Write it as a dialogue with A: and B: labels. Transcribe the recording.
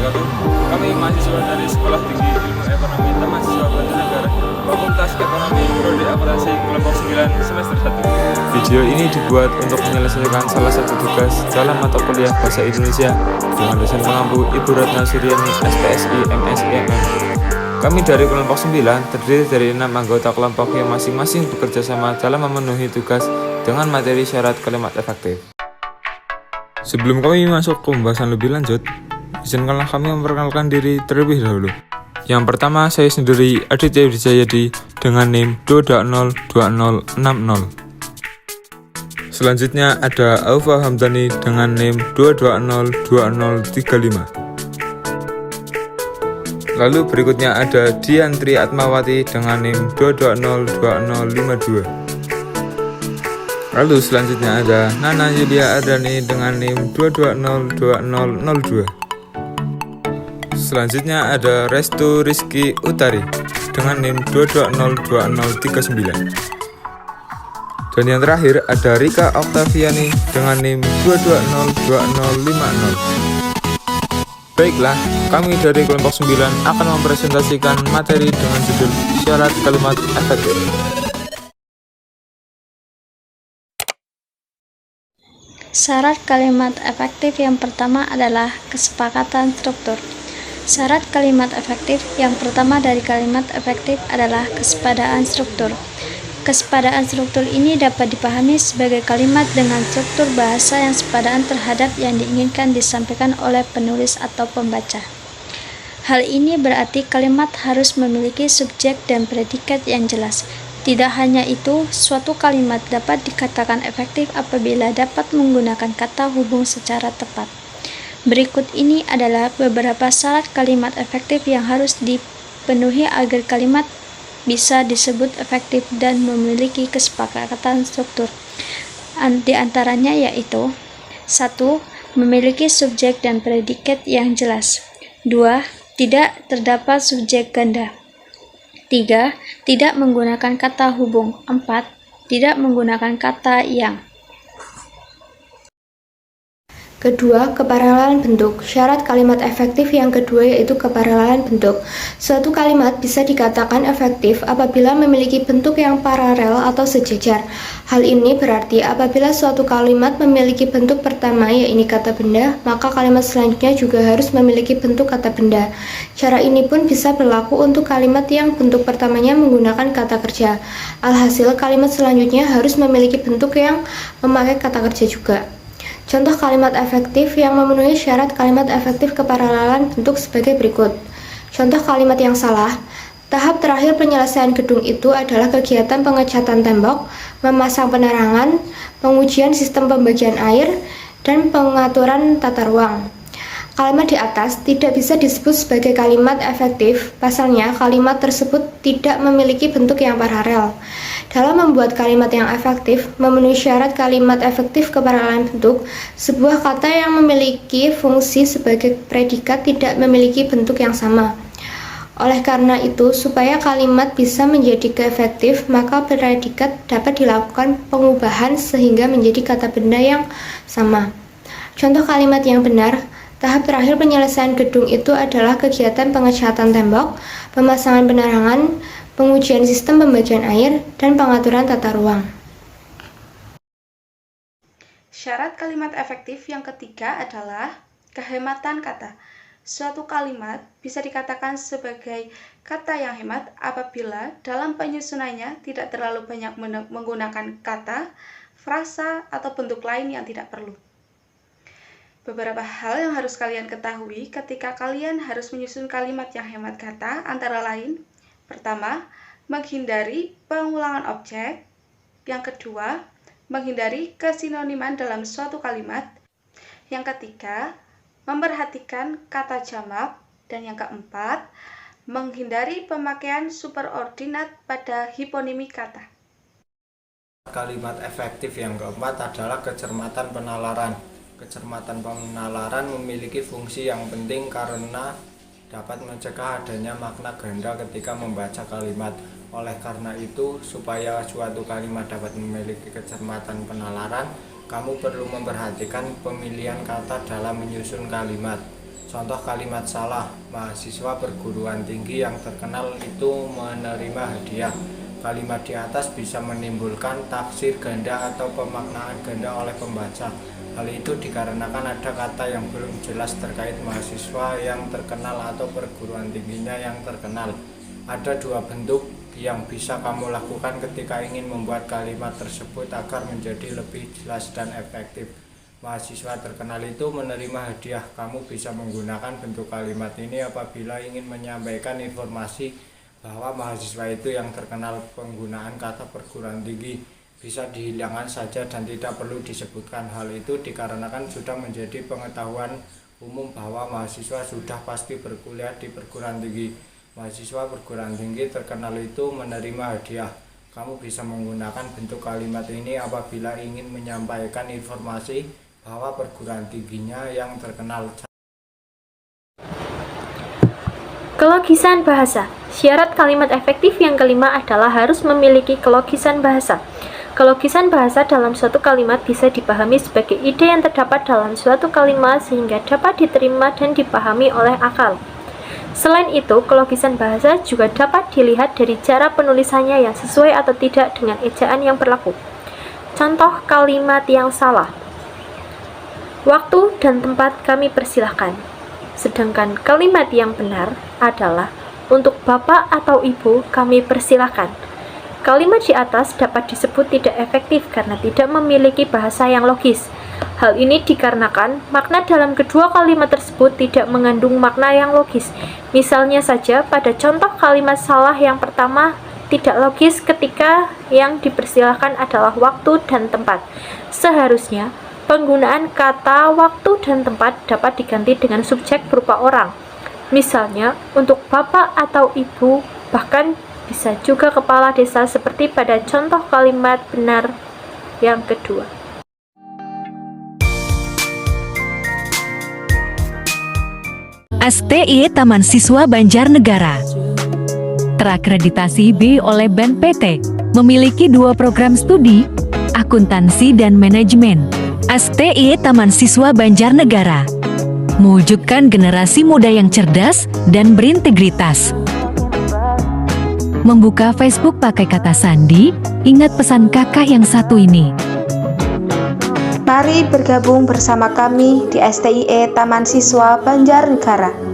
A: wabarakatuh. Kami mahasiswa dari Sekolah Tinggi Ilmu Ekonomi Mahasiswa Banjarnegara, Fakultas Ekonomi Prodi Akuntansi kelompok 9 semester 1.
B: Video ini dibuat untuk menyelesaikan salah satu tugas dalam mata kuliah Bahasa Indonesia dengan dosen pengampu Ibu Ratna Suryani, SPSI, MSIMM. Kami dari kelompok 9 terdiri dari 6 anggota kelompok yang masing-masing bekerja sama dalam memenuhi tugas dengan materi syarat kalimat efektif. Sebelum kami masuk ke pembahasan lebih lanjut, izinkanlah kami memperkenalkan diri terlebih dahulu. Yang pertama, saya sendiri Aditya Wijayadi dengan NIM 2202060. Selanjutnya ada Aufa Hamdani dengan NIM 2202035. Lalu berikutnya ada Diantri Atmawati dengan NIM 2202052. Lalu selanjutnya ada Nana Yulia Ardani dengan NIM 2202002. Selanjutnya ada Restu Rizky Utari dengan NIM 2202039. Dan yang terakhir ada Rika Oktaviani dengan NIM 2202050. Baiklah, kami dari kelompok 9 akan mempresentasikan materi dengan judul syarat kalimat efektif.
C: Syarat kalimat efektif yang pertama adalah kesepakatan struktur. Syarat kalimat efektif yang pertama dari kalimat efektif adalah kesepadaan struktur. Kesepadaan struktur ini dapat dipahami sebagai kalimat dengan struktur bahasa yang sepadaan terhadap yang diinginkan disampaikan oleh penulis atau pembaca. Hal ini berarti kalimat harus memiliki subjek dan predikat yang jelas. Tidak hanya itu, suatu kalimat dapat dikatakan efektif apabila dapat menggunakan kata hubung secara tepat. Berikut ini adalah beberapa syarat kalimat efektif yang harus dipenuhi agar kalimat bisa disebut efektif dan memiliki kesepakatan struktur. Di antaranya yaitu: 1. Memiliki subjek dan predikat yang jelas. 2. Tidak terdapat subjek ganda. 3. Tidak menggunakan kata hubung. 4. Tidak menggunakan kata yang.
D: Kedua, keparalelan bentuk. Syarat kalimat efektif yang kedua yaitu keparalelan bentuk. Suatu kalimat bisa dikatakan efektif apabila memiliki bentuk yang paralel atau sejajar. Hal ini berarti apabila suatu kalimat memiliki bentuk pertama yaitu kata benda, maka kalimat selanjutnya juga harus memiliki bentuk kata benda. Cara ini pun bisa berlaku untuk kalimat yang bentuk pertamanya menggunakan kata kerja. Alhasil, kalimat selanjutnya harus memiliki bentuk yang memakai kata kerja juga. Contoh kalimat efektif yang memenuhi syarat kalimat efektif keparalelan bentuk sebagai berikut. Contoh kalimat yang salah. Tahap terakhir penyelesaian gedung itu adalah kegiatan pengecatan tembok, memasang penerangan, pengujian sistem pembagian air, dan pengaturan tata ruang. Kalimat di atas tidak bisa disebut sebagai kalimat efektif, pasalnya kalimat tersebut tidak memiliki bentuk yang paralel. Dalam membuat kalimat yang efektif, memenuhi syarat kalimat efektif keparalelan bentuk, sebuah kata yang memiliki fungsi sebagai predikat tidak memiliki bentuk yang sama. Oleh karena itu, supaya kalimat bisa menjadi efektif, maka predikat dapat dilakukan pengubahan sehingga menjadi kata benda yang sama. Contoh kalimat yang benar. Tahap terakhir penyelesaian gedung itu adalah kegiatan pengecatan tembok, pemasangan penerangan, pengujian sistem pembagian air, dan pengaturan tata ruang.
E: Syarat kalimat efektif yang ketiga adalah kehematan kata. Suatu kalimat bisa dikatakan sebagai kata yang hemat apabila dalam penyusunannya tidak terlalu banyak menggunakan kata, frasa, atau bentuk lain yang tidak perlu. Beberapa hal yang harus kalian ketahui ketika kalian harus menyusun kalimat yang hemat kata antara lain: pertama, menghindari pengulangan objek. Yang kedua, menghindari kesinoniman dalam suatu kalimat. Yang ketiga, memperhatikan kata jamak. Dan yang keempat, menghindari pemakaian superordinat pada hiponimi kata.
F: Kalimat efektif yang keempat adalah kecermatan penalaran. Kecermatan penalaran memiliki fungsi yang penting karena dapat mencegah adanya makna ganda ketika membaca kalimat. Oleh karena itu, supaya suatu kalimat dapat memiliki kecermatan penalaran, kamu perlu memperhatikan pemilihan kata dalam menyusun kalimat. Contoh kalimat salah, mahasiswa perguruan tinggi yang terkenal itu menerima hadiah. Kalimat di atas bisa menimbulkan tafsir ganda atau pemaknaan ganda oleh pembaca. Hal itu dikarenakan ada kata yang belum jelas terkait mahasiswa yang terkenal atau perguruan tingginya yang terkenal. Ada dua bentuk yang bisa kamu lakukan ketika ingin membuat kalimat tersebut agar menjadi lebih jelas dan efektif. Mahasiswa terkenal itu menerima hadiah. Kamu bisa menggunakan bentuk kalimat ini apabila ingin menyampaikan informasi bahwa mahasiswa itu yang terkenal. Penggunaan kata perguruan tinggi bisa dihilangkan saja dan tidak perlu disebutkan. Hal itu dikarenakan sudah menjadi pengetahuan umum bahwa mahasiswa sudah pasti berkuliah di perguruan tinggi. Mahasiswa perguruan tinggi terkenal itu menerima hadiah. Kamu bisa menggunakan bentuk kalimat ini apabila ingin menyampaikan informasi bahwa perguruan tingginya yang terkenal.
G: Kelogisan bahasa. Syarat kalimat efektif yang kelima adalah harus memiliki kelogisan bahasa. Kelogisan bahasa dalam suatu kalimat bisa dipahami sebagai ide yang terdapat dalam suatu kalimat sehingga dapat diterima dan dipahami oleh akal. Selain itu, kelogisan bahasa juga dapat dilihat dari cara penulisannya yang sesuai atau tidak dengan ejaan yang berlaku. Contoh kalimat yang salah. Waktu dan tempat kami persilahkan. Sedangkan kalimat yang benar adalah untuk Bapak atau Ibu kami persilahkan. Kalimat di atas dapat disebut tidak efektif karena tidak memiliki bahasa yang logis. Hal ini dikarenakan makna dalam kedua kalimat tersebut tidak mengandung makna yang logis. Misalnya saja pada contoh kalimat salah yang pertama tidak logis ketika yang dipersilahkan adalah waktu dan tempat. Seharusnya penggunaan kata waktu dan tempat dapat diganti dengan subjek berupa orang. Misalnya, untuk Bapak atau Ibu, bahkan bisa juga kepala desa seperti pada contoh kalimat benar yang kedua.
H: STI Taman Siswa Banjarnegara terakreditasi B oleh BNPT, memiliki 2 program studi, akuntansi dan manajemen. STI Taman Siswa Banjarnegara mewujudkan generasi muda yang cerdas dan berintegritas. Membuka Facebook pakai kata sandi, ingat pesan kakak yang satu ini.
E: Mari bergabung bersama kami di STIE Taman Siswa Banjarnegara.